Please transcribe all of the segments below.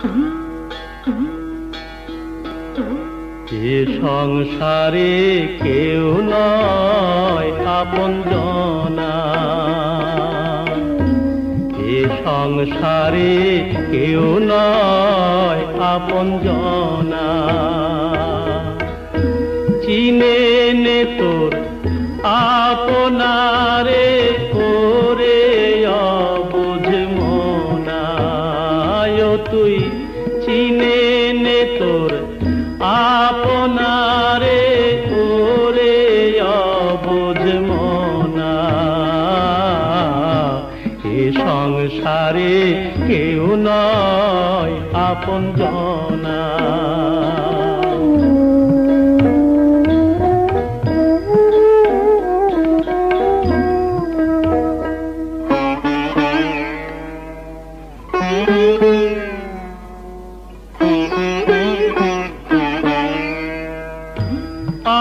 এ সংসারে কেউ নয় আপনজনা, এ সংসারে কেউ নয় আপনজনা। চিনে নে তোর আপনারে করে অবুঝ মনা, তুই চিনে নে তোর আপনারে করে অবুঝ মনা। এ সংসারে কেউ নয় আপনজনা।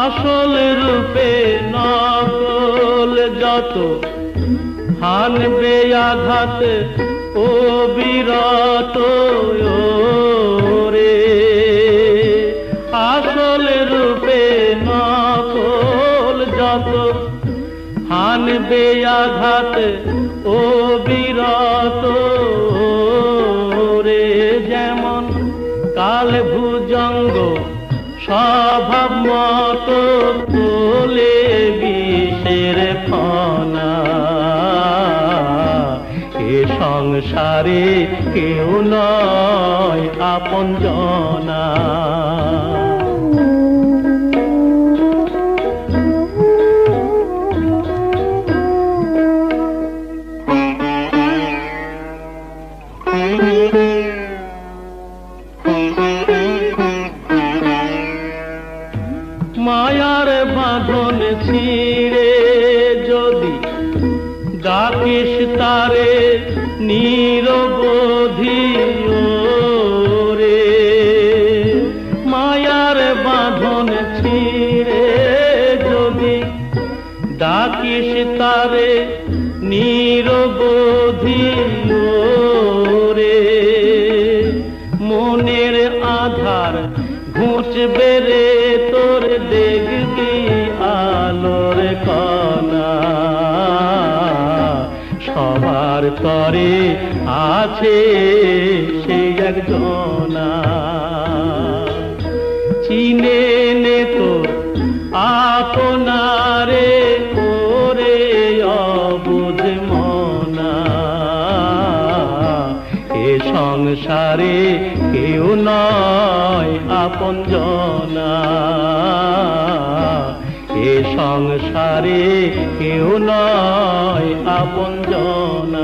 আসল রূপে নকল যত হানবে আঘাত ও বিরত রে। আসল রূপে নকল যত হানবে আঘাত ও বিরত রে। যেমন কাল ভুজঙ্গ স্বভাব মতো তোলে বিষের ফনা। এ সংসারে কেউ নয় আপনজনা। মায়ার বাঁধন ছিঁড়ে যদি ডাকিস তারে নিরবধি রে। মায়ার বাঁধন ছিঁড়ে যদি ডাকিস তারে নিরবধি রে। মনের আধার ঘুচবে রে তোর, দেখবি আলোর কণা। সবার তরে আছে সেই একজনা। চিনে নে তোর আপনারে করে অবুঝ মনা। এ সংসারে কেউ নয় আপনজনা। এ সংসারে কেউ নয় আপনজনা।